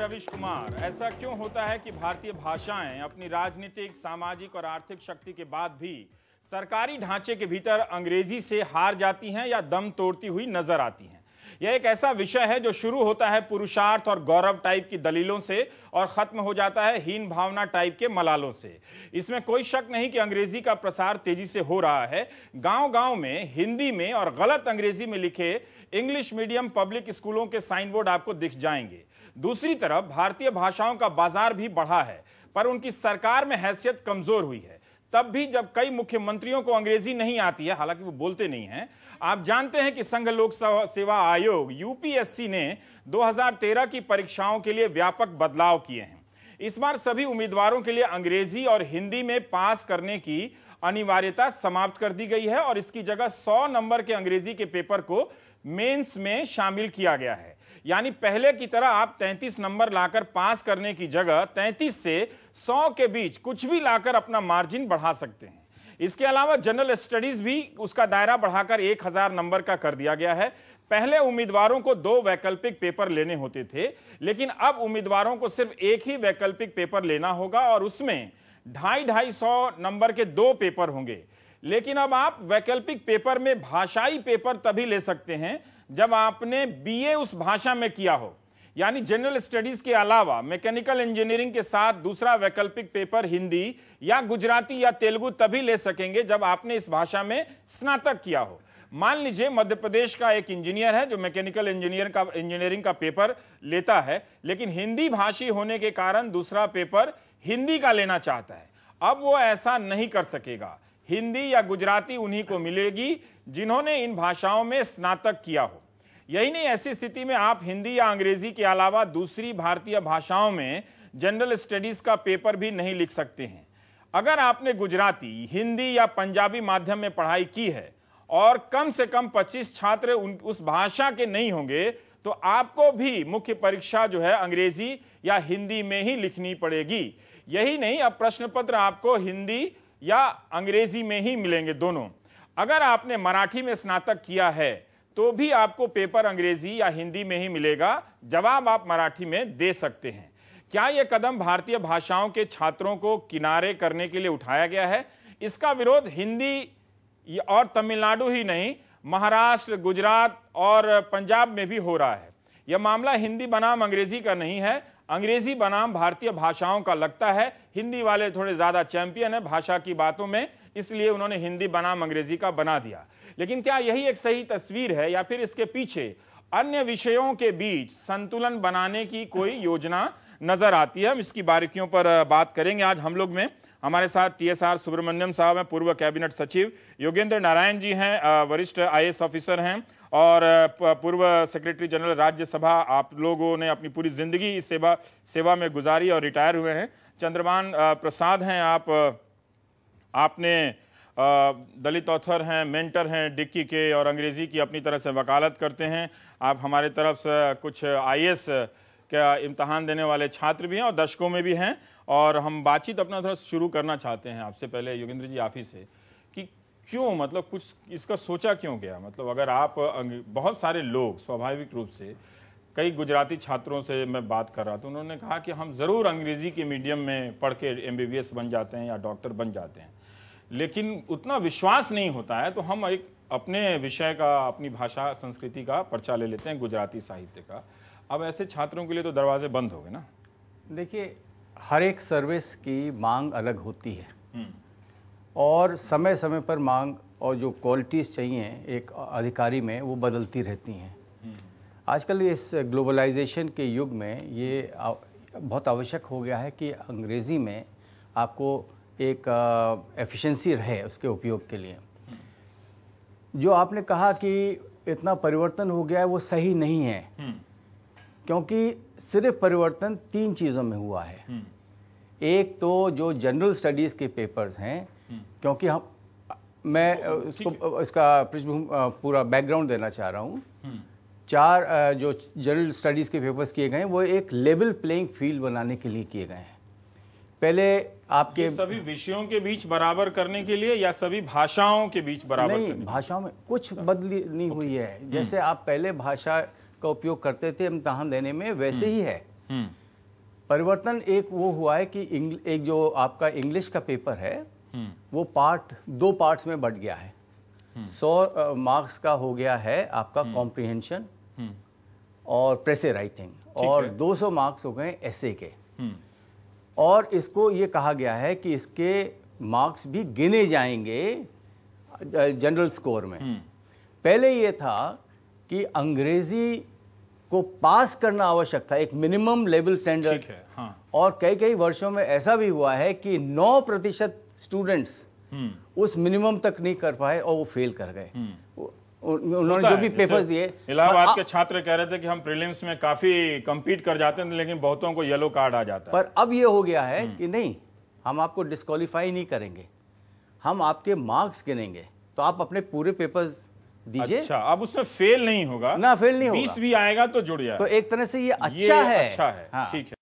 रविश कुमार, ऐसा क्यों होता है कि भारतीय भाषाएं अपनी राजनीतिक, सामाजिक और आर्थिक शक्ति के बाद भी सरकारी ढांचे के भीतर अंग्रेजी से हार जाती हैं या दम तोड़ती हुई नजर आती हैं? यह एक ऐसा विषय है जो शुरू होता है पुरुषार्थ और गौरव टाइप की दलीलों से और खत्म हो जाता है हीन भावना टाइप के मलालों से। इसमें कोई शक नहीं कि अंग्रेजी का प्रसार तेजी से हो रहा है। गांव-गांव में हिंदी में और गलत अंग्रेजी में लिखे इंग्लिश मीडियम पब्लिक स्कूलों के साइन बोर्ड आपको दिख जाएंगे। दूसरी तरफ भारतीय भाषाओं का बाजार भी बढ़ा है, पर उनकी सरकार में हैसियत कमजोर हुई है। तब भी जब कई मुख्यमंत्रियों को अंग्रेजी नहीं आती है, हालांकि वो बोलते नहीं हैं। आप जानते हैं कि संघ लोक सेवा आयोग यूपीएससी ने 2013 की परीक्षाओं के लिए व्यापक बदलाव किए हैं। इस बार सभी उम्मीदवारों के लिए अंग्रेजी और हिंदी में पास करने की अनिवार्यता समाप्त कर दी गई है और इसकी जगह 100 नंबर के अंग्रेजी के पेपर को मेंस में शामिल किया गया है। यानी पहले की तरह आप 33 नंबर लाकर पास करने की जगह 33 से 100 के बीच कुछ भी लाकर अपना मार्जिन बढ़ा सकते हैं। इसके अलावा जनरल स्टडीज भी उसका दायरा बढ़ाकर 1000 नंबर का कर दिया गया है। पहले उम्मीदवारों को 2 वैकल्पिक पेपर लेने होते थे, लेकिन अब उम्मीदवारों को सिर्फ एक ही वैकल्पिक पेपर लेना होगा और उसमें 250 नंबर के 2 पेपर होंगे। लेकिन अब आप वैकल्पिक पेपर में भाषाई पेपर तभी ले सकते हैं जब आपने बीए उस भाषा में किया हो। यानी जनरल स्टडीज के अलावा मैकेनिकल इंजीनियरिंग के साथ दूसरा वैकल्पिक पेपर हिंदी या गुजराती या तेलुगु तभी ले सकेंगे जब आपने इस भाषा में स्नातक किया हो। मान लीजिए मध्य प्रदेश का एक इंजीनियर है जो मैकेनिकल इंजीनियरिंग का पेपर लेता है, लेकिन हिंदी भाषी होने के कारण दूसरा पेपर हिंदी का लेना चाहता है। अब वो ऐसा नहीं कर सकेगा। हिंदी या गुजराती उन्हीं को मिलेगी जिन्होंने इन भाषाओं में स्नातक किया हो। यही नहीं, ऐसी स्थिति में आप हिंदी या अंग्रेजी के अलावा दूसरी भारतीय भाषाओं में जनरल स्टडीज का पेपर भी नहीं लिख सकते हैं। अगर आपने गुजराती, हिंदी या पंजाबी माध्यम में पढ़ाई की है और कम से कम 25 छात्र उस भाषा के नहीं होंगे तो आपको भी मुख्य परीक्षा जो है अंग्रेजी या हिंदी में ही लिखनी पड़ेगी। यही नहीं, अब प्रश्न पत्र आपको हिंदी या अंग्रेजी में ही मिलेंगे दोनों। अगर आपने मराठी में स्नातक किया है तो भी आपको पेपर अंग्रेजी या हिंदी में ही मिलेगा। जवाब आप मराठी में दे सकते हैं। क्या यह कदम भारतीय भाषाओं के छात्रों को किनारे करने के लिए उठाया गया है? इसका विरोध हिंदी और तमिलनाडु ही नहीं, महाराष्ट्र, गुजरात और पंजाब में भी हो रहा है। यह मामला हिंदी बनाम अंग्रेजी का नहीं है, अंग्रेजी बनाम भारतीय भाषाओं का लगता है। हिंदी वाले थोड़े ज्यादा चैंपियन है भाषा की बातों में, इसलिए उन्होंने हिंदी बनाम अंग्रेजी का बना दिया। लेकिन क्या यही एक सही तस्वीर है या फिर इसके पीछे अन्य विषयों के बीच संतुलन बनाने की कोई योजना नजर आती है? हम इसकी बारीकियों पर बात करेंगे। आज हम लोग में हमारे साथ TSR सुब्रमण्यम साहब हैं, पूर्व कैबिनेट सचिव, योगेंद्र नारायण जी हैं, वरिष्ठ IAS ऑफिसर हैं और पूर्व सेक्रेटरी जनरल राज्यसभा। आप लोगों ने अपनी पूरी जिंदगी इस सेवा में गुजारी और रिटायर हुए हैं। चंद्रभान प्रसाद हैं, आपने दलित ऑथर हैं, मेंटर हैं डिक्की के और अंग्रेजी की अपनी तरह से वकालत करते हैं। आप हमारे तरफ से कुछ IAS का इम्तहान देने वाले छात्र भी हैं और दर्शकों में भी हैं। और हम बातचीत अपना थोड़ा शुरू करना चाहते हैं आपसे पहले योगेंद्र जी आप ही से कि क्यों, मतलब कुछ इसका सोचा क्यों गया? मतलब अगर आप बहुत सारे लोग स्वाभाविक रूप से, कई गुजराती छात्रों से मैं बात कर रहा था, उन्होंने कहा कि हम ज़रूर अंग्रेज़ी के मीडियम में पढ़ के MBBS बन जाते हैं या डॉक्टर बन जाते हैं, लेकिन उतना विश्वास नहीं होता है तो हम एक अपने विषय का, अपनी भाषा संस्कृति का पर्चा ले लेते हैं, गुजराती साहित्य का। अब ऐसे छात्रों के लिए तो दरवाजे बंद हो गए ना। देखिए, हर एक सर्विस की मांग अलग होती है और समय समय पर मांग और जो क्वालिटीज़ चाहिए एक अधिकारी में वो बदलती रहती हैं। आजकल इस ग्लोबलाइजेशन के युग में ये बहुत आवश्यक हो गया है कि अंग्रेज़ी में आपको एक एफिशिएंसी रहे उसके उपयोग के लिए। जो आपने कहा कि इतना परिवर्तन हो गया है वो सही नहीं है, क्योंकि सिर्फ परिवर्तन 3 चीज़ों में हुआ है। एक तो जो जनरल स्टडीज़ के पेपर्स हैं, क्योंकि मैं इसका पूरा बैकग्राउंड देना चाह रहा हूँ। 4 जो जनरल स्टडीज़ के पेपर्स किए गए हैं वो एक लेवल प्लेइंग फील्ड बनाने के लिए किए गए हैं। पहले आपके सभी विषयों के बीच बराबर करने के लिए या सभी भाषाओं के बीच बराबर नहीं, भाषाओं में कुछ बदली नहीं हुई है। जैसे आप पहले भाषा का उपयोग करते थे इम्तहान देने में, वैसे ही है। परिवर्तन एक वो हुआ है कि एक जो आपका इंग्लिश का पेपर है वो दो पार्ट्स में बट गया है। 100 मार्क्स का हो गया है आपका कॉम्प्रिहेंशन और प्रेसे राइटिंग, और 200 मार्क्स हो गए एसे के। और इसको ये कहा गया है कि इसके मार्क्स भी गिने जाएंगे जनरल स्कोर में। पहले ये था कि अंग्रेजी को पास करना आवश्यक था, एक मिनिमम लेवल स्टैंडर्ड। हाँ। और कई वर्षों में ऐसा भी हुआ है कि 9% स्टूडेंट्स उस मिनिमम तक नहीं कर पाए और वो फेल कर गए। उन्होंने जो भी पेपर्स दिए, इलाहाबाद के छात्र कह रहे थे कि हम प्रीलिम्स में काफी compete कर जाते हैं, लेकिन बहुतों को येलो कार्ड आ जाता है। पर अब ये हो गया है कि नहीं, हम आपको डिस्क्वालीफाई नहीं करेंगे, हम आपके मार्क्स गिनेंगे, तो आप अपने पूरे पेपर्स दीजिए। अच्छा, अब उसमें फेल नहीं होगा ना, फेल नहीं होगा, 20 भी आएगा तो जुड़ जाए। तो एक तरह से ये अच्छा है। अच्छा है, ठीक है।